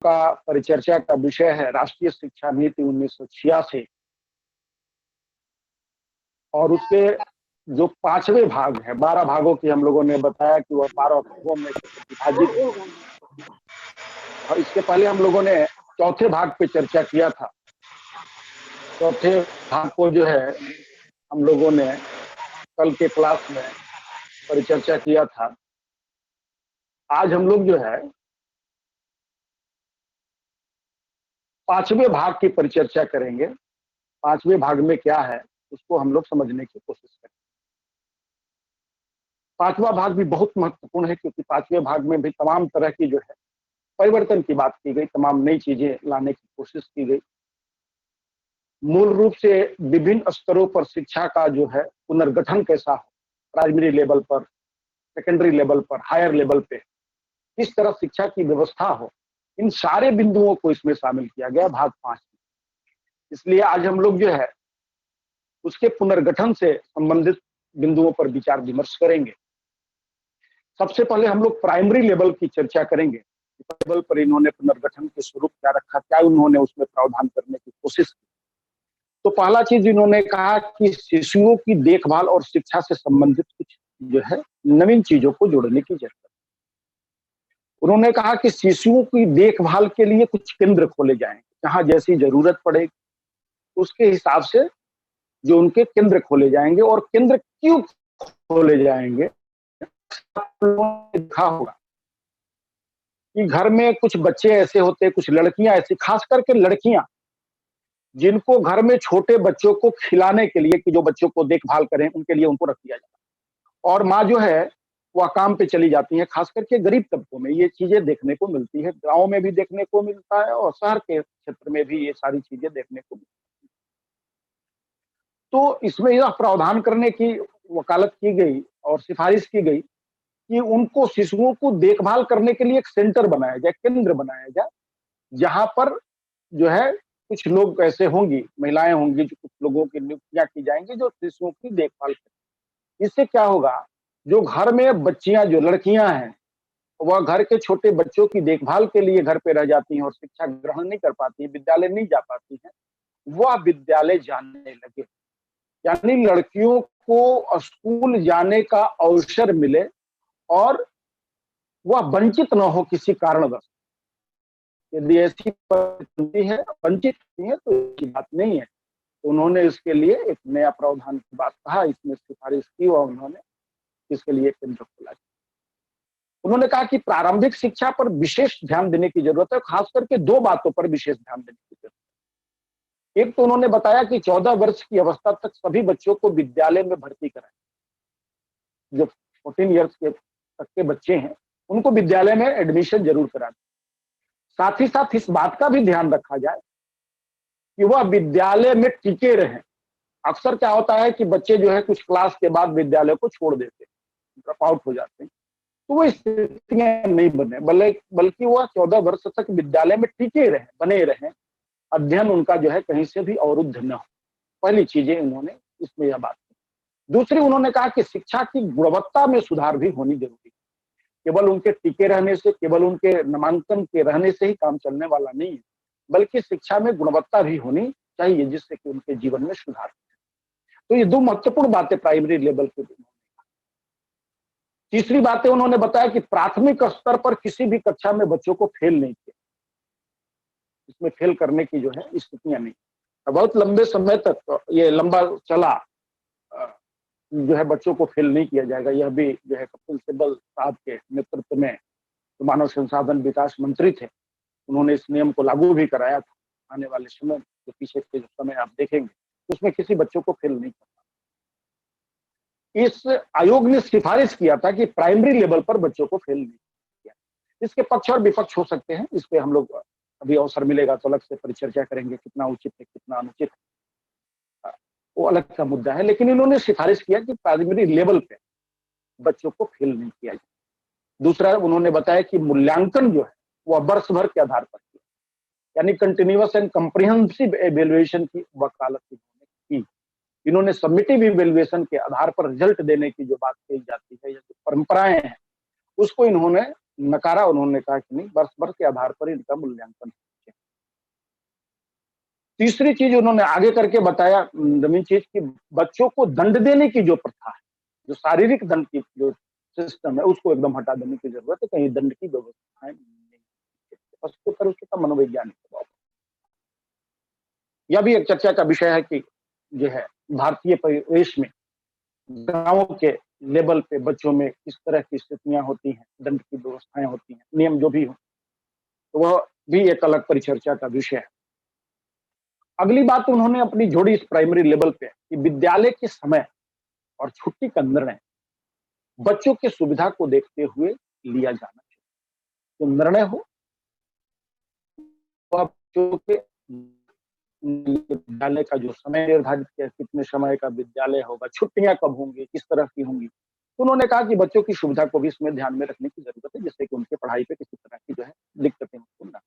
का परिचर्चा का विषय है राष्ट्रीय शिक्षा नीति 1986 और उसके जो 5वें भाग है, 12 भागों की हम लोगों ने बताया कि वह 12 भागों में विभाजित है। और इसके पहले हम लोगों ने चौथे भाग पे चर्चा किया था। चौथे भाग को जो है हम लोगों ने कल के क्लास में परिचर्चा किया था। आज हम लोग जो है 5वें भाग की परिचर्चा करेंगे। 5वें भाग में क्या है उसको हम लोग समझने की कोशिश करेंगे। 5वां भाग भी बहुत महत्वपूर्ण है क्योंकि 5वें भाग में भी तमाम तरह की जो है परिवर्तन की बात की गई, तमाम नई चीजें लाने की कोशिश की गई। मूल रूप से विभिन्न स्तरों पर शिक्षा का जो है पुनर्गठन कैसा हो, प्राइमरी लेवल पर, सेकेंडरी लेवल पर, हायर लेवल पे किस तरह शिक्षा की व्यवस्था हो, इन सारे बिंदुओं को इसमें शामिल किया गया भाग 5 में। इसलिए आज हम लोग जो है उसके पुनर्गठन से संबंधित बिंदुओं पर विचार विमर्श करेंगे। सबसे पहले हम लोग प्राइमरी लेवल की चर्चा करेंगे। लेवल पर इन्होंने पुनर्गठन के स्वरूप क्या रखा, क्या उन्होंने उसमें प्रावधान करने की कोशिश की। तो पहला चीज इन्होंने कहा कि शिशुओं की देखभाल और शिक्षा से संबंधित कुछ जो है नवीन चीजों को जोड़ने की जरूरत है। उन्होंने कहा कि शिशुओं की देखभाल के लिए कुछ केंद्र खोले जाएंगे, जहां जैसी जरूरत पड़ेगी उसके हिसाब से जो उनके केंद्र खोले जाएंगे। और केंद्र क्यों खोले जाएंगे, आप लोगों ने देखा होगा कि घर में कुछ बच्चे ऐसे होते हैं, कुछ लड़कियां ऐसी, खास करके लड़कियां, जिनको घर में छोटे बच्चों को खिलाने के लिए कि जो बच्चों को देखभाल करें उनके लिए उनको रख दिया जाता है। और माँ जो है वह काम पे चली जाती है। खास करके गरीब तबकों में ये चीजें देखने को मिलती है, गाँव में भी देखने को मिलता है और शहर के क्षेत्र में भी ये सारी चीजें देखने को मिलती है। तो इसमें यह प्रावधान करने की वकालत की गई और सिफारिश की गई कि उनको शिशुओं को देखभाल करने के लिए एक सेंटर बनाया जाए, केंद्र बनाया जाए, जहां पर जो है कुछ लोग ऐसे होंगी, महिलाएं होंगी, जो कुछ लोगों की नियुक्तियां की जाएंगी जो शिशुओं की देखभाल करें। इससे क्या होगा, जो घर में बच्चियां, जो लड़कियां हैं, वह घर के छोटे बच्चों की देखभाल के लिए घर पे रह जाती हैं और शिक्षा ग्रहण नहीं कर पाती है, विद्यालय नहीं जा पाती है, वह विद्यालय जाने लगे। यानी लड़कियों को स्कूल जाने का अवसर मिले और वह वंचित न हो किसी कारणवश। यदि ऐसी परिस्थिति है, वंचित नहीं है तो ऐसी बात नहीं है। तो उन्होंने इसके लिए एक नया प्रावधान की बात कहा, इसमें सिफारिश की और उन्होंने इसके लिए केंद्र खोला। उन्होंने कहा कि प्रारंभिक शिक्षा पर विशेष ध्यान देने की जरूरत है, खास करके 2 बातों पर विशेष ध्यान देने की जरूरत है। एक तो उन्होंने बताया कि 14 वर्ष की अवस्था तक सभी बच्चों को विद्यालय में भर्ती कराएं। जो 14 ईयर्स के तक के बच्चे हैं उनको विद्यालय में एडमिशन जरूर कराएं। साथ ही साथ इस बात का भी ध्यान रखा जाए कि वह विद्यालय में टिके रहें। अक्सर क्या होता है कि बच्चे जो है कुछ क्लास के बाद विद्यालय को छोड़ देते हैं, ड्रॉप आउट हो जाते हैं। तो वो स्थितियां नहीं बने, बल्कि वह 14 वर्ष तक विद्यालय में टिके रहें, बने रहें, अध्ययन उनका जो है कहीं से भी अवरुद्ध न हो। पहली चीजें उन्होंने इसमें यह बात की। दूसरी, उन्होंने कहा कि शिक्षा की गुणवत्ता में सुधार भी होनी जरूरी है। केवल उनके टिके रहने से, केवल उनके नामांकन के रहने से ही काम चलने वाला नहीं है, बल्कि शिक्षा में गुणवत्ता भी होनी चाहिए जिससे कि उनके जीवन में सुधार हो। तो ये 2 महत्वपूर्ण बातें प्राइमरी लेवल पे। तीसरी बातें उन्होंने बताया कि प्राथमिक स्तर पर किसी भी कक्षा में बच्चों को फेल नहीं किया, इसमें फेल करने की जो है स्थितियां नहीं। बहुत लंबे समय तक ये लंबा चला, जो है बच्चों को फेल नहीं किया जाएगा। यह भी जो है कपिल सिब्बल साहब के नेतृत्व में जो मानव संसाधन विकास मंत्री थे, उन्होंने इस नियम को लागू भी कराया था। आने वाले समय, जो पीछे के समय आप देखेंगे, उसमें किसी बच्चों को फेल नहीं करना। इस आयोग ने सिफारिश किया था कि प्राइमरी लेवल पर बच्चों को फेल नहीं किया। इसके पक्ष और विपक्ष हो सकते हैं, इस पे हम लोग अभी अवसर मिलेगा तो अलग से परिचर्चा करेंगे, कितना उचित है कितना अनुचित है, वो अलग का मुद्दा है। लेकिन इन्होंने सिफारिश किया कि प्राइमरी लेवल पे बच्चों को फेल नहीं किया जाए। दूसरा, उन्होंने बताया कि मूल्यांकन जो है वह वर्ष भर के आधार पर किया, यानी कंटिन्यूअस एंड कम्प्रिहेंसिव एवेल्युएशन की वकालत इन्होंने की। इन्होंने सबमिटिव इवेल्युएशन के आधार पर रिजल्ट देने की जो बात कही जाती है, या जो परंपराएं हैं, उसको इन्होंने नकारा। उन्होंने कहा कि नहीं, वर्ष भर के आधार पर इनका मूल्यांकन। तीसरी चीज उन्होंने आगे करके बताया, जमीन चीज की बच्चों को दंड देने की जो प्रथा है, जो शारीरिक दंड की जो सिस्टम है, उसको एकदम हटा देने की जरूरत है। कहीं दंड की व्यवस्थाएं नहीं, उसके ऊपर उसका मनोवैज्ञानिक प्रभाव। यह भी एक चर्चा का विषय है कि जो है भारतीय परिवेश में गांवों के लेवल पे बच्चों में किस तरह की स्थितियां होती हैं, दंड की व्यवस्थाएं होती हैं, नियम जो भी हो, तो वह भी एक अलग परिचर्चा का विषय है। अगली बात उन्होंने अपनी जोड़ी इस प्राइमरी लेवल पे कि विद्यालय के समय और छुट्टी का निर्णय बच्चों की सुविधा को देखते हुए लिया जाना चाहिए। जो निर्णय हो वह बच्चों के विद्यालय का जो समय निर्धारित किया, कितने समय का विद्यालय होगा, छुट्टियां कब होंगी, किस तरह की होंगी, तो उन्होंने कहा कि बच्चों की सुविधा को भी इसमें ध्यान में रखने की जरूरत है, जिससे कि उनके पढ़ाई पे किसी तरह की जो है दिक्कतें ना।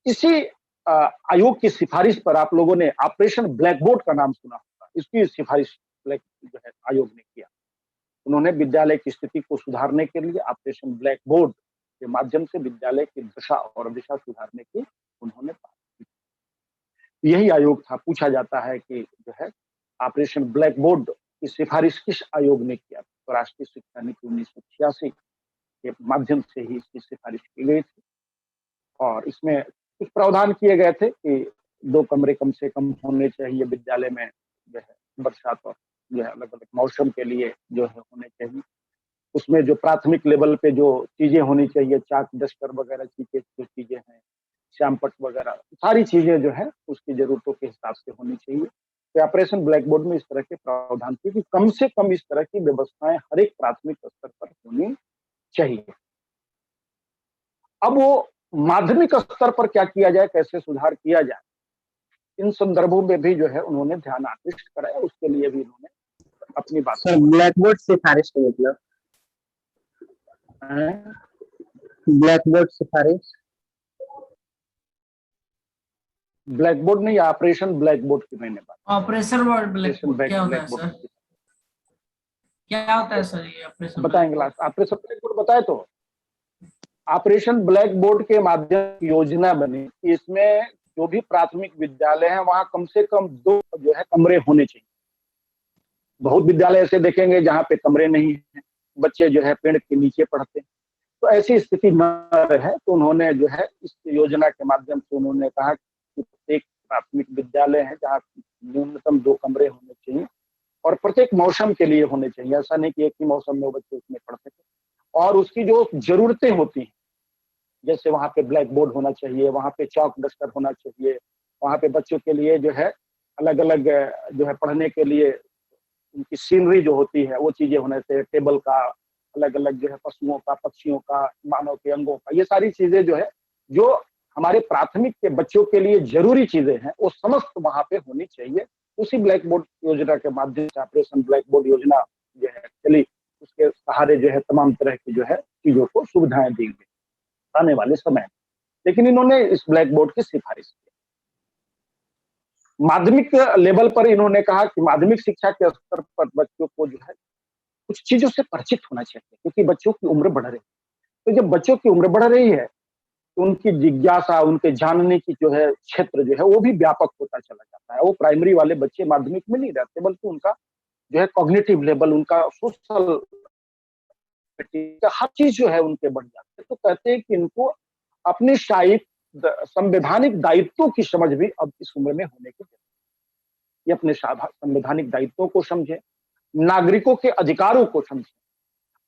इसी आयोग की सिफारिश पर आप लोगों ने ऑपरेशन ब्लैक बोर्ड का नाम सुना होगा। इसकी सिफारिश जो है आयोग ने किया। उन्होंने विद्यालय की स्थिति को सुधारने के लिए ऑपरेशन ब्लैक बोर्ड के माध्यम से विद्यालय की दशा और दिशा सुधारने की उन्होंने बात की। यही आयोग था। पूछा जाता है कि जो है ऑपरेशन ब्लैक बोर्ड की सिफारिश किस आयोग ने किया? तो राष्ट्रीय शिक्षा नीति 1986 के माध्यम से ही इसकी सिफारिश की गई थी। और इसमें कुछ प्रावधान किए गए थे कि 2 कमरे कम से कम होने चाहिए विद्यालय में, जो है बरसात और जो है अलग-अलग मौसम के लिए जो है होने चाहिए। उसमें जो प्राथमिक लेवल पे जो चीजें होनी चाहिए, चाक, डस्टर वगैरह की जो चीजें हैं, श्यामपट्ट वगैरह, सारी चीजें जो है उसकी जरूरतों के हिसाब से होनी चाहिए। तो ऑपरेशन ब्लैक बोर्ड में इस तरह के प्रावधान थे कि कम से कम इस तरह की व्यवस्थाएं हर एक प्राथमिक स्तर पर होनी चाहिए। अब वो माध्यमिक स्तर पर क्या किया जाए, कैसे सुधार किया जाए, इन संदर्भों में भी जो है उन्होंने ध्यान आकृष्ट कराया। उसके लिए भी उन्होंने अपनी बात। सर ब्लैक बोर्ड सिफारिश का मतलब ब्लैक बोर्ड सिफारिश, ब्लैक बोर्ड नहीं, ऑपरेशन ब्लैक बोर्ड की मैंने बात। ऑपरेशन ब्लैक बोर्ड क्या होता है सर? क्या होता है सर ये ऑपरेशन? बताएंगे लास्ट। ऑपरेशन ब्लैक बोर्ड बताए तो ऑपरेशन ब्लैक बोर्ड के माध्यम से योजना बनी। इसमें जो भी प्राथमिक विद्यालय है वहां कम से कम 2 जो है कमरे होने चाहिए। बहुत विद्यालय ऐसे देखेंगे जहां पे कमरे नहीं है, बच्चे जो है पेड़ के नीचे पढ़ते हैं। तो ऐसी स्थिति न रहे, तो उन्होंने जो है इस योजना के माध्यम से उन्होंने कहा कि प्रत्येक प्राथमिक विद्यालय है जहाँ न्यूनतम 2 कमरे होने चाहिए और प्रत्येक मौसम के लिए होने चाहिए। ऐसा नहीं कि एक ही मौसम में बच्चे उसमें पढ़ सके। और उसकी जो जरूरतें होती हैं, जैसे वहां पे ब्लैक बोर्ड होना चाहिए, वहां पे चौक डस्टर होना चाहिए, वहां पे बच्चों के लिए जो है अलग अलग जो है पढ़ने के लिए उनकी सीनरी जो होती है वो चीजें होने चाहिए, टेबल का, अलग अलग जो है पशुओं का, पक्षियों का, मानव के अंगों का, ये सारी चीजें जो है जो हमारे प्राथमिक के बच्चों के लिए जरूरी चीजें हैं वो समस्त वहां पे होनी चाहिए। उसी ब्लैक बोर्ड योजना के माध्यम से ऑपरेशन ब्लैक बोर्ड योजना जो है चली, उसके सहारे जो है तमाम तरह की जो है चीजों को सुविधाएं दी गई आने वाले समय। लेकिन इन्होंने इस ब्लैक बोर्ड की सिफारिश की। माध्यमिक लेवल पर इन्होंने कहा कि माध्यमिक शिक्षा के स्तर पर बच्चों को जो है कुछ चीजों से परिचित होना चाहिए, क्योंकि बच्चों की उम्र बढ़ रही है। तो जब बच्चों की उम्र बढ़ रही है तो उनकी जिज्ञासा, उनके जानने की जो है क्षेत्र जो है वो भी व्यापक होता चला जाता है। वो प्राइमरी वाले बच्चे माध्यमिक में नहीं रहते, बल्कि उनका जो है कॉग्निटिव लेवल, उनका सोशल, हर चीज जो है उनके बढ़ जाते हैं। तो कहते हैं कि इनको अपने संवैधानिक दायित्वों की समझ भी अब इस उम्र में होने की जरूरत है। ये अपने संवैधानिक दायित्वों को समझे, नागरिकों के अधिकारों को समझे,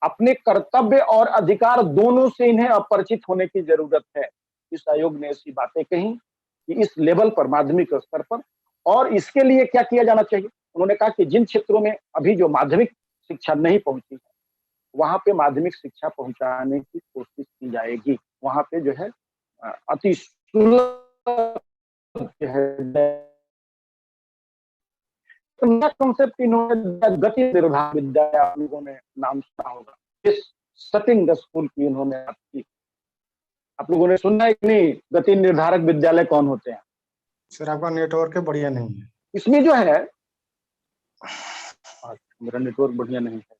अपने कर्तव्य और अधिकार दोनों से इन्हें अपरिचित होने की जरूरत है। इस आयोग ने ऐसी बातें कही कि इस लेवल पर, माध्यमिक स्तर पर, और इसके लिए क्या किया जाना चाहिए। उन्होंने कहा कि जिन क्षेत्रों में अभी जो माध्यमिक शिक्षा नहीं पहुंची है वहां पे माध्यमिक शिक्षा पहुंचाने की कोशिश की जाएगी। वहां पे जो है अति सुलभ जो है कॉन्सेप्ट इन्होंने गति निर्धारक विद्यालय, आप लोगों ने नाम सुना होगा, इस सेटिंग द स्कूल की उन्होंने बात की। आप लोगों ने सुना है कि नहीं, गति निर्धारक विद्यालय कौन होते हैं? सर आपका नेटवर्क बढ़िया नहीं है। इसमें जो है मेरा नेटवर्क बढ़िया नहीं है।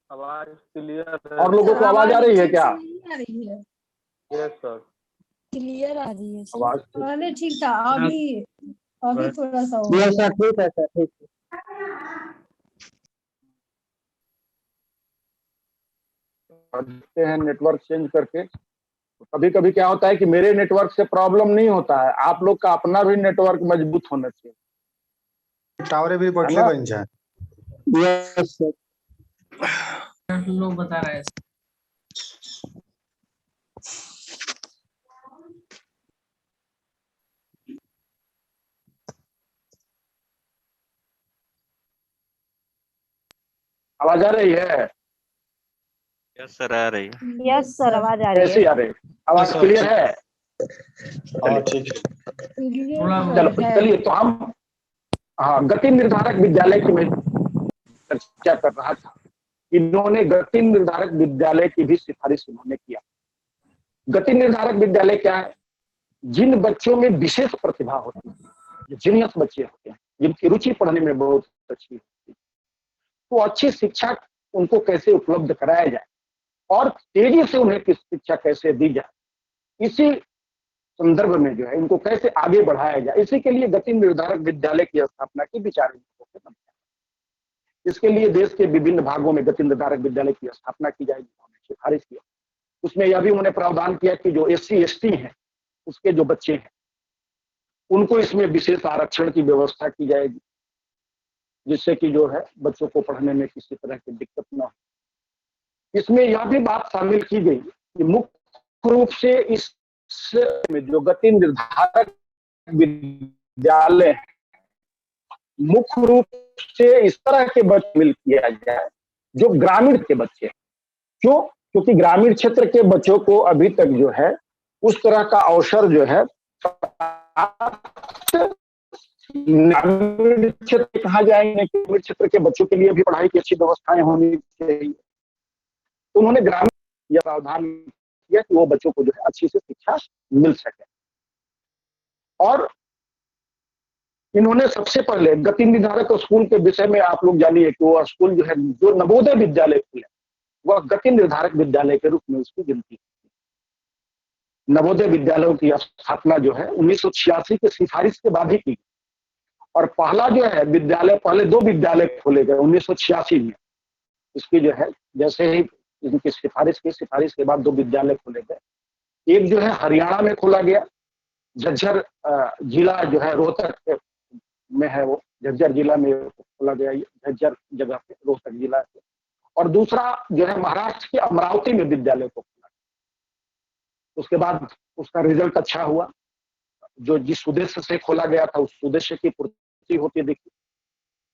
आवाज क्लियर है। और लोगों को आवाज आ रही है क्या? नहीं आ रही है, यस सर। क्लियर आ रही है सर। आवाज पहले ठीक था, अभी थोड़ा सा हो यस गया। सर, ठीक है सर, ठीक है। देखते हैं नेटवर्क चेंज करके। कभी कभी क्या होता है कि मेरे नेटवर्क से प्रॉब्लम नहीं होता है, आप लोग का अपना भी नेटवर्क मजबूत होना चाहिए, टावरे भी है बैठले ना? बन जाए। Yes sir. लोग बता रहे हैं। आवाज आ रही है? यस सर, आ रही है। यस सर, आवाज आ रही कैसी है। आ रही? आवाज सर, क्लियर ठीक। है? हाँ ठीक है। चलो चलिए, तो हम गति निर्धारक विद्यालय की मैं चर्चा कर रहा था। इन्होंने गति निर्धारक विद्यालय की भी सिफारिश इन्होंने किया। गति निर्धारक विद्यालय क्या है? जिन बच्चों में विशेष प्रतिभा होती है, जो जीनियस बच्चे होते हैं, जिनकी रुचि पढ़ने में बहुत अच्छी होती है, तो अच्छी शिक्षा उनको कैसे उपलब्ध कराया जाए और तेजी से उन्हें शिक्षा कैसे दी जाए, इसी संदर्भ में जो है इनको कैसे आगे बढ़ाया जाए, इसी के लिए गति निर्धारक विद्यालय की स्थापना की विचार। इसके लिए देश के विभिन्न भागों में गति निर्धारक विद्यालय की स्थापना की जाएगी, सिफारिश किया। उसमें यह भी उन्होंने प्रावधान किया कि जो SC/ST हैं, उसके जो बच्चे हैं, उनको इसमें विशेष आरक्षण की व्यवस्था की जाएगी, जिससे कि जो है बच्चों को पढ़ने में किसी तरह की दिक्कत न हो। इसमें यह भी बात शामिल की गई कि मुख्य रूप से इस में जो गति निर्धारक विद्यालय मुख्य रूप से इस तरह के बच्चे मिल किया जाए जो ग्रामीण के बच्चे हैं। क्यों? क्योंकि ग्रामीण क्षेत्र के बच्चों को अभी तक जो है उस तरह का अवसर जो है ग्रामीण क्षेत्र कहा जाएंगे, ग्रामीण क्षेत्र के बच्चों के लिए भी पढ़ाई की अच्छी व्यवस्थाएं होनी चाहिए। तो उन्होंने ग्रामीण यह प्रावधान किया कि वो बच्चों को जो है अच्छी से शिक्षा मिल सके। और इन्होंने सबसे पहले गति निर्धारक स्कूल के विषय में आप लोग जानिए कि वो स्कूल जो है, जो नवोदय विद्यालय खुले, वह गति निर्धारक विद्यालय के रूप में उसकी गिनती। नवोदय विद्यालयों की स्थापना जो है 1986 की सिफारिश के बाद ही की। और पहला जो है विद्यालय, पहले 2 विद्यालय खोले गए 1986 में। इसकी जो है जैसे ही इनकी सिफारिश के बाद 2 विद्यालय खोले गए। एक जो है हरियाणा में खोला गया, झज्जर जिला जो है रोहतक में है, वो झज्जर जिला में खोला गया, झज्जर जगह पे रोहतक जिला पे। और दूसरा जो है महाराष्ट्र के अमरावती में विद्यालय को खोला। उसके बाद उसका रिजल्ट अच्छा हुआ, जो जिस उद्देश्य से खोला गया था उस उद्देश्य की पूर्ति होती दिखी।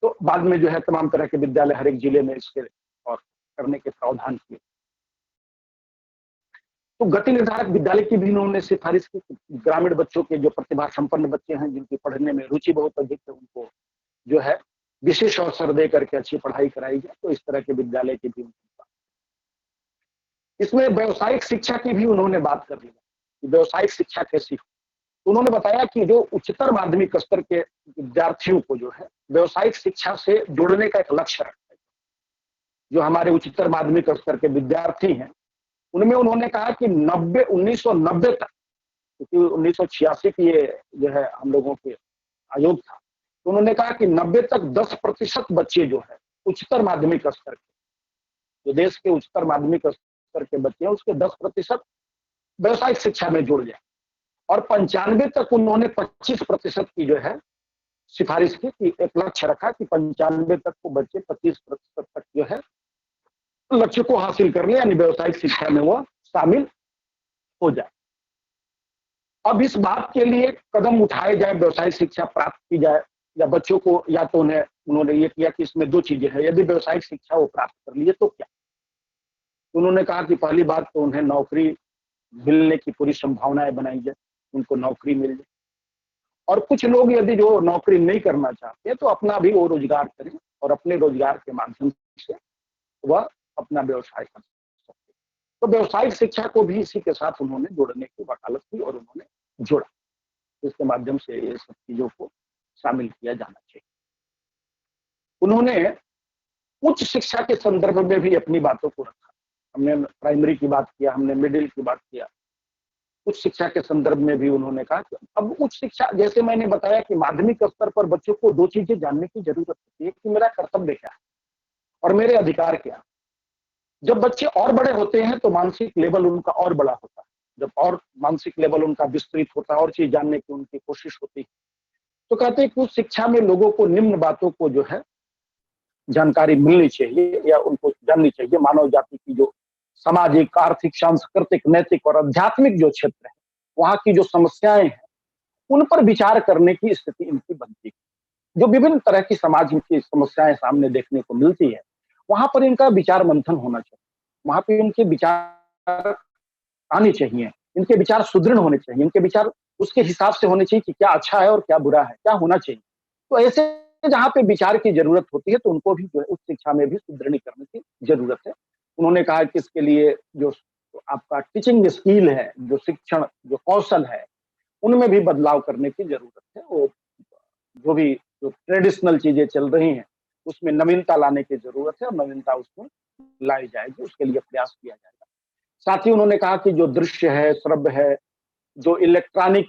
तो बाद में जो है तमाम तरह के विद्यालय हर एक जिले में इसके और करने के प्रावधान किए। तो गति निर्धारक विद्यालय की भी इन्होंने सिफारिश की। ग्रामीण बच्चों के जो प्रतिभा संपन्न बच्चे हैं, जिनकी पढ़ने में रुचि बहुत अधिक है, उनको जो है विशेष अवसर दे करके अच्छी पढ़ाई कराई जाए। तो इस तरह के विद्यालय की भी इसमें व्यावसायिक शिक्षा की भी उन्होंने बात कर ली कि व्यावसायिक शिक्षा कैसी हो। तो उन्होंने बताया कि जो उच्चतर माध्यमिक स्तर के विद्यार्थियों को जो है व्यावसायिक शिक्षा से जोड़ने का एक लक्ष्य रखा है। जो हमारे उच्चतर माध्यमिक स्तर के विद्यार्थी हैं, उनमें उन्होंने कहा कि 1990 तक, क्योंकि 1986 की ये जो है हम लोगों के आयोग था, तो उन्होंने कहा कि 90 तक 10% बच्चे जो है उच्चतर माध्यमिक स्तर के, जो देश के उच्चतर माध्यमिक स्तर के बच्चे हैं, उसके 10% व्यावसायिक शिक्षा में जुड़ जाए। और 95 तक उन्होंने 25% की जो है सिफारिश की कि एक लक्ष्य रखा कि 95 तक को बच्चे 25% तक जो है लक्ष्य को हासिल कर ले, यानी व्यावसायिक शिक्षा में वो शामिल हो जाए। अब इस बात के लिए कदम उठाए जाए, व्यावसायिक शिक्षा प्राप्त की जाए, या बच्चों को, या तो उन्हें उन्होंने ये किया कि इसमें 2 चीजें हैं। यदि व्यावसायिक शिक्षा वो प्राप्त कर लिए तो क्या? उन्होंने कहा कि पहली बात तो उन्हें नौकरी मिलने की पूरी संभावनाएं बनाई जाए, उनको नौकरी मिल जाए। और कुछ लोग यदि जो नौकरी नहीं करना चाहते तो अपना भी वो रोजगार करें और अपने रोजगार के माध्यम से वह अपना व्यवसाय कर सकते। तो व्यावसायिक शिक्षा को भी इसी के साथ उन्होंने जोड़ने की वकालत की और उन्होंने जोड़ा। इसके माध्यम से ये सब चीजों को शामिल किया जाना चाहिए। उन्होंने उच्च शिक्षा के संदर्भ में भी अपनी बातों को रखा। हमने प्राइमरी की बात किया, हमने मिडिल की बात किया, उच्च शिक्षा के संदर्भ में भी उन्होंने कहा कि अब उच्च शिक्षा, जैसे मैंने बताया कि माध्यमिक स्तर पर बच्चों को 2 चीजें जानने की जरूरत होती है कि मेरा कर्तव्य क्या है और मेरे अधिकार क्या है। जब बच्चे और बड़े होते हैं तो मानसिक लेवल उनका और बड़ा होता है, जब और मानसिक लेवल उनका विस्तृत होता है, और चीज जानने की उनकी कोशिश होती है, तो कहते हैं कि उस शिक्षा में लोगों को निम्न बातों को जो है जानकारी मिलनी चाहिए या उनको जाननी चाहिए। मानव जाति की जो सामाजिक, आर्थिक, सांस्कृतिक, नैतिक और आध्यात्मिक जो क्षेत्र है, वहां की जो समस्याएं हैं, उन पर विचार करने की स्थिति इनकी बनती है। जो विभिन्न तरह की समाज की समस्याएं सामने देखने को मिलती है, वहां पर इनका विचार मंथन होना चाहिए, वहां पे इनके विचार आने चाहिए, इनके विचार सुदृढ़ होने चाहिए, इनके विचार उसके हिसाब से होने चाहिए कि क्या अच्छा है और क्या बुरा है, क्या होना चाहिए। तो ऐसे जहाँ पे विचार की जरूरत होती है तो उनको भी जो है उच्च शिक्षा में भी सुदृढ़ करने की जरूरत है। उन्होंने कहा कि इसके लिए जो आपका टीचिंग स्किल है, जो शिक्षण, जो कौशल है, उनमें भी बदलाव करने की जरूरत है। वो जो भी जो ट्रेडिशनल चीजें चल रही हैं, उसमें नवीनता लाने की जरूरत है और नवीनता उसमें लाई जाएगी, उसके लिए प्रयास किया जाएगा। साथ ही उन्होंने कहा कि जो दृश्य है, श्रव्य है, जो इलेक्ट्रॉनिक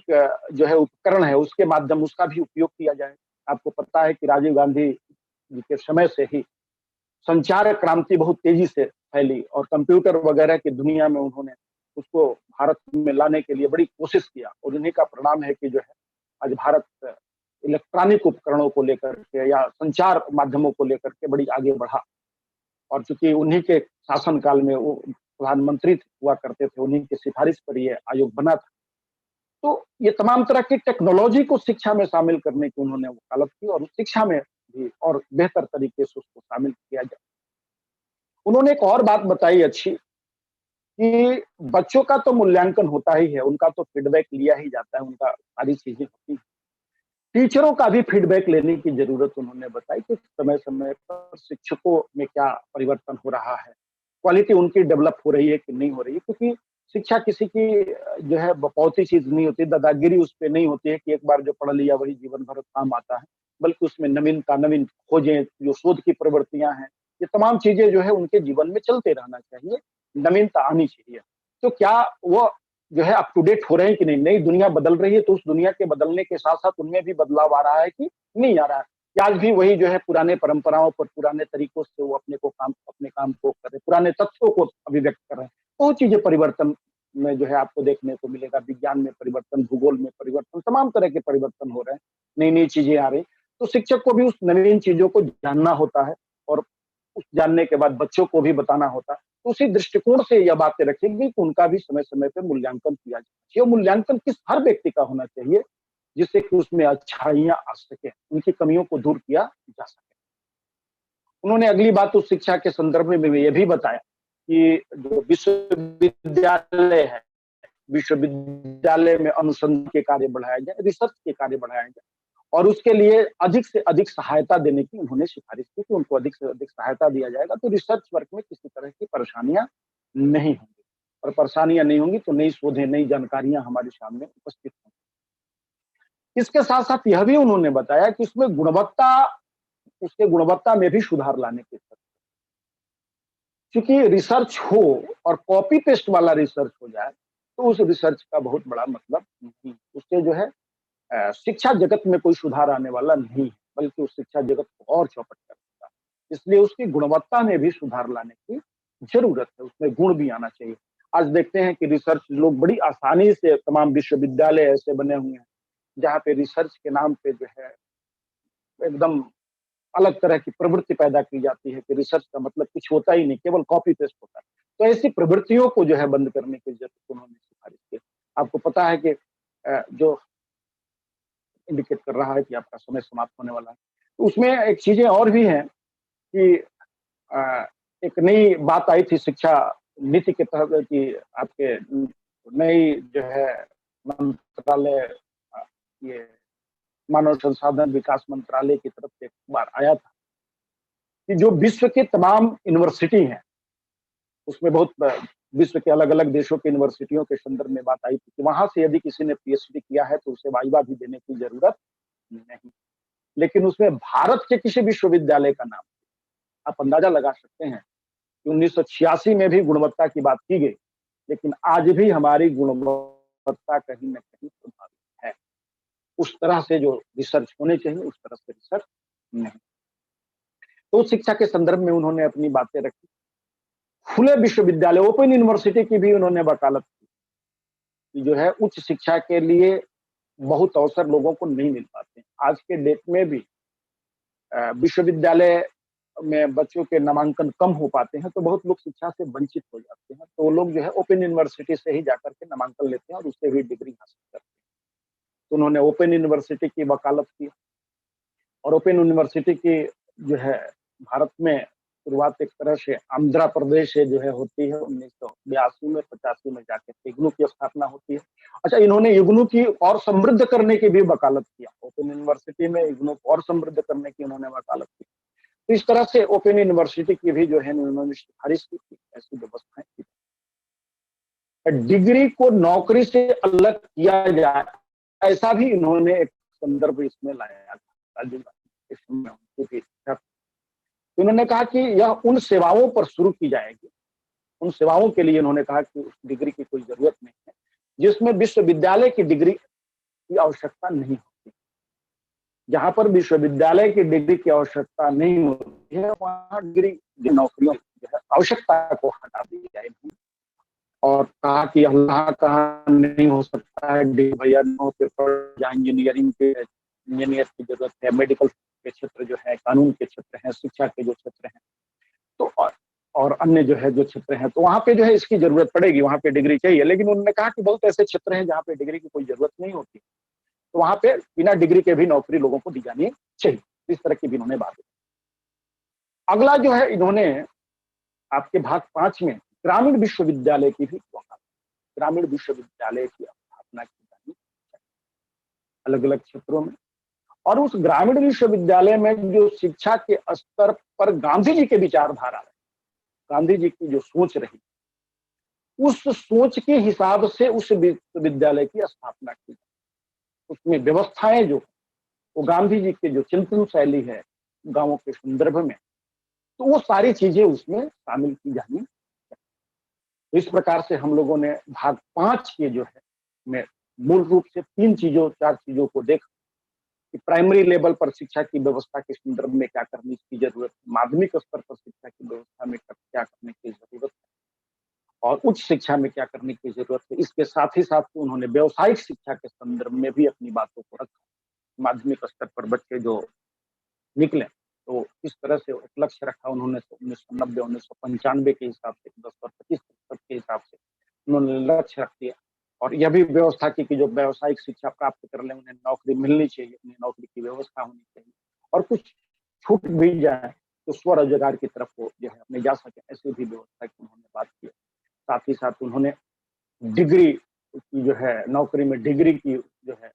जो है उपकरण है, उसके माध्यम उसका भी उपयोग किया जाए। आपको पता है कि राजीव गांधी जी के समय से ही संचार क्रांति बहुत तेजी से फैली और कंप्यूटर वगैरह की दुनिया में उन्होंने उसको भारत में लाने के लिए बड़ी कोशिश किया, और उन्हीं का परिणाम है कि जो है आज भारत इलेक्ट्रॉनिक उपकरणों को लेकर के या संचार माध्यमों को लेकर के बड़ी आगे बढ़ा। और चूंकि उन्हीं के शासन काल में वो प्रधानमंत्री हुआ करते थे, उन्हीं की सिफारिश पर ये आयोग बना था। तो ये तमाम तरह की टेक्नोलॉजी को शिक्षा में शामिल करने की उन्होंने वकालत की और शिक्षा में भी और बेहतर तरीके से उसको शामिल किया जाए। उन्होंने एक और बात बताई अच्छी, कि बच्चों का तो मूल्यांकन होता ही है, उनका तो फीडबैक लिया ही जाता है, उनका सारी चीजें होती हैं। टीचरों का भी फीडबैक लेने की जरूरत उन्होंने बताई कि समय समय पर शिक्षकों में क्या परिवर्तन हो रहा है, क्वालिटी उनकी डेवलप हो रही है कि नहीं हो रही है। क्योंकि शिक्षा किसी की जो है बकौती चीज नहीं होती, दादागिरी उस पर नहीं होती है कि एक बार जो पढ़ लिया वही जीवन भर काम आता है, बल्कि उसमें नवीनता, नवीन खोजें, जो शोध की प्रवृत्तियां हैं, ये तमाम चीजें जो है उनके जीवन में चलते रहना चाहिए, नवीनता आनी चाहिए। तो क्या वो जो है अप टू डेट हो रहे हैं कि नहीं, नई दुनिया बदल रही है तो उस दुनिया के बदलने के साथ साथ उनमें भी बदलाव आ रहा है कि नहीं आ रहा है, कि आज भी वही जो है पुराने परंपराओं पर, पुराने तरीकों से वो अपने काम को कर रहे, पुराने तथ्यों को अभिव्यक्त कर रहे हैं। वो चीजें परिवर्तन में जो है आपको देखने को मिलेगा। विज्ञान में परिवर्तन, भूगोल में परिवर्तन, तमाम तरह के परिवर्तन हो रहे हैं, नई नई चीजें आ रही। तो शिक्षक को भी उस नवीन चीजों को जानना होता है और उस जानने के बाद बच्चों को भी बताना होता है। तो उसी दृष्टिकोण से यह बातें रखेंगे कि उनका भी समय समय पे मूल्यांकन किया जाए। ये मूल्यांकन किस हर व्यक्ति का होना चाहिए, जिससे कि उसमें अच्छाइयां आ सके, उनकी कमियों को दूर किया जा सके। उन्होंने अगली बात उस शिक्षा के संदर्भ में ये भी बताया कि जो विश्वविद्यालय है, विश्वविद्यालय में अनुसंधान के कार्य बढ़ाया जाए, रिसर्च के कार्य बढ़ाया जाए, और उसके लिए अधिक से अधिक सहायता देने की उन्होंने सिफारिश की कि उनको अधिक से अधिक सहायता दिया जाएगा, तो रिसर्च वर्क में किसी तरह की परेशानियां नहीं होंगी, और परेशानियां नहीं होंगी तो नई शोधें, नई जानकारियां हमारे सामने उपस्थित होंगी। इसके साथ साथ यह भी उन्होंने बताया कि उसमें गुणवत्ता में भी सुधार लाने की जरूरत है। क्योंकि रिसर्च हो और कॉपी पेस्ट वाला रिसर्च हो जाए तो उस रिसर्च का बहुत बड़ा मतलब नहीं, उससे जो है शिक्षा जगत में कोई सुधार आने वाला नहीं है, बल्कि उस शिक्षा जगत को और चौपट कर देता है। इसलिए उसकी गुणवत्ता में भी सुधार लाने की जरूरत है, उसमें गुण भी आना चाहिए। आज देखते हैं कि रिसर्च लोग बड़ी आसानी से, तमाम विश्वविद्यालय ऐसे बने हुए हैं जहाँ पे रिसर्च के नाम पे जो है एकदम अलग तरह की प्रवृत्ति पैदा की जाती है कि रिसर्च का मतलब कुछ होता ही नहीं, केवल कॉपी पेस्ट होता है। तो ऐसी प्रवृत्तियों को जो है बंद करने की जरूरत उन्होंने सिफारिश की। आपको पता है कि जो इंडिकेट कर रहा है कि आपका समय समाप्त होने वाला है, तो उसमें एक चीजें और भी हैं कि एक नई बात आई थी शिक्षा नीति के तहत कि आपके नई जो है मंत्रालय, ये मानव संसाधन विकास मंत्रालय की तरफ से एक बार आया था कि जो विश्व के तमाम यूनिवर्सिटी हैं, उसमें बहुत विश्व के अलग अलग देशों के यूनिवर्सिटियों के संदर्भ में बात आई थी कि वहां से यदि किसी ने पीएचडी किया है तो उसे वाइवा भी देने की जरूरत नहीं, लेकिन उसमें भारत के किसी विश्वविद्यालय का नाम, आप अंदाजा लगा सकते हैं कि 1986 में भी गुणवत्ता की बात की गई, लेकिन आज भी हमारी गुणवत्ता कहीं न कहीं प्रभावित है। उस तरह से जो रिसर्च होने चाहिए, उस तरह से रिसर्च नहीं। तो शिक्षा के संदर्भ में उन्होंने अपनी बातें रखी। खुले विश्वविद्यालय, ओपन यूनिवर्सिटी की भी उन्होंने वकालत की, कि जो है उच्च शिक्षा के लिए बहुत अवसर लोगों को नहीं मिल पाते। आज के डेट में भी विश्वविद्यालय में बच्चों के नामांकन कम हो पाते हैं, तो बहुत लोग शिक्षा से वंचित हो जाते हैं। तो वो लोग जो है ओपन यूनिवर्सिटी से ही जाकर के नामांकन लेते हैं और उससे भी डिग्री हासिल करते हैं। तो उन्होंने ओपन यूनिवर्सिटी की वकालत की और ओपन यूनिवर्सिटी की जो है भारत में शुरुआत एक तरह से आंध्र प्रदेश से जो है होती है 1982 में, 85 में जाके इग्नू की स्थापना होती है। अच्छा, इन्होंने इग्नू की और समृद्ध करने की भी वकालत किया। ओपन यूनिवर्सिटी में इग्नू को और समृद्ध करने की उन्होंने वकालत की। तो इस तरह से ओपन यूनिवर्सिटी की भी जो है उन्होंने सिफारिश की थी, ऐसी व्यवस्थाएं की। डिग्री को नौकरी से अलग किया जाए, ऐसा भी इन्होंने एक संदर्भ इसमें लाया था। उन्होंने कहा कि यह उन सेवाओं पर शुरू की जाएगी, उन सेवाओं के लिए उन्होंने कहा कि उस डिग्री की कोई जरूरत नहीं है, जिसमें विश्वविद्यालय की डिग्री की आवश्यकता नहीं होती। जहां पर विश्वविद्यालय की डिग्री की आवश्यकता नहीं होती है, वहां डिग्री नौकरियों की आवश्यकता को हटा दी जाएगी। और कहा कि कहाँ नहीं हो सकता है भैया, इंजीनियरिंग के इंजीनियर की जरूरत है, मेडिकल के क्षेत्र जो है, कानून के क्षेत्र हैं, शिक्षा के जो क्षेत्र हैं, तो और अन्य जो है जो क्षेत्र हैं, तो वहां पे जो है इसकी जरूरत पड़ेगी, वहां पे डिग्री चाहिए। लेकिन उन्होंने कहा कि बहुत ऐसे क्षेत्र हैं जहाँ पे डिग्री की कोई जरूरत नहीं होती, तो वहां पे बिना डिग्री के भी नौकरी लोगों को दी जानी चाहिए। इस तरह की भी इन्होंने बात की। अगला जो है इन्होंने आपके भाग 5 में ग्रामीण विश्वविद्यालय की भी वकालत, ग्रामीण विश्वविद्यालय की स्थापना की जानी अलग अलग क्षेत्रों में। और उस ग्रामीण विश्वविद्यालय में जो शिक्षा के स्तर पर गांधी जी के विचारधारा है, गांधी जी की जो सोच रही, उस सोच के हिसाब से उस विश्वविद्यालय की स्थापना की। उसमें व्यवस्थाएं जो वो गांधी जी के जो चिंतन शैली है गांवों के संदर्भ में, तो वो सारी चीजें उसमें शामिल की जानी। इस प्रकार से हम लोगों ने भाग 5 के जो है में मूल रूप से 4 चीजों को देखा कि प्राइमरी लेवल पर शिक्षा की व्यवस्था के संदर्भ में क्या करने की जरूरत है, माध्यमिक स्तर पर शिक्षा की व्यवस्था में क्या करने की जरूरत है, और उच्च शिक्षा में क्या करने की जरूरत है। इसके साथ ही साथ उन्होंने व्यवसायिक शिक्षा के संदर्भ में भी अपनी बातों को रखा। माध्यमिक स्तर पर बच्चे जो निकले, तो इस तरह से एक लक्ष्य रखा उन्होंने 1990 1995 के हिसाब से 10 और 25% के हिसाब से उन्होंने लक्ष्य रख दिया। और यह भी व्यवस्था की कि जो व्यावसायिक शिक्षा प्राप्त कर ले उन्हें नौकरी मिलनी चाहिए, उन्हें नौकरी की व्यवस्था होनी चाहिए, और कुछ छूट भी जाए तो स्वरोजगार की तरफ वो जो है अपने जा सके, ऐसी भी व्यवस्था की उन्होंने बात की। साथ ही साथ उन्होंने डिग्री की जो है नौकरी में डिग्री की जो है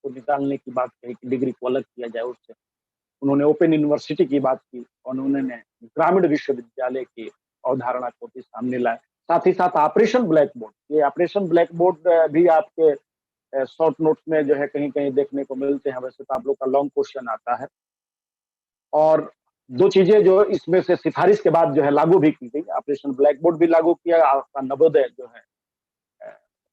को निकालने की बात कही कि डिग्री को अलग किया जाए उससे। उन्होंने ओपन यूनिवर्सिटी की बात की और उन्होंने ग्रामीण विश्वविद्यालय की अवधारणा को भी सामने लाया। साथ ही साथ ऑपरेशन ब्लैक बोर्ड, ये ऑपरेशन ब्लैक बोर्ड भी आपके शॉर्ट नोट्स में जो है कहीं कहीं देखने को मिलते हैं। वैसे तो आप लोग का लॉन्ग क्वेश्चन आता है। और 2 चीजें जो इसमें से सिफारिश के बाद जो है लागू भी की गई, ऑपरेशन ब्लैक बोर्ड भी लागू किया, आपका नवोदय जो है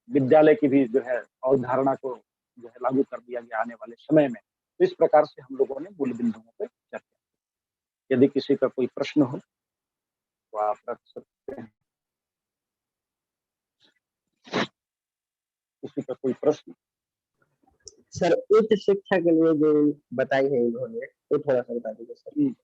विद्यालय की भी जो है अवधारणा को जो है लागू कर दिया गया आने वाले समय में। तो इस प्रकार से हम लोगों ने मूल बिंदुओं पर चर्चा की। यदि किसी का कोई प्रश्न हो तो आप रख सकते हैं। किसी का कोई प्रश्न? सर उच्च शिक्षा के लिए जो बताई है इन्होंने, तो थोड़ा सा बता दीजिए सर।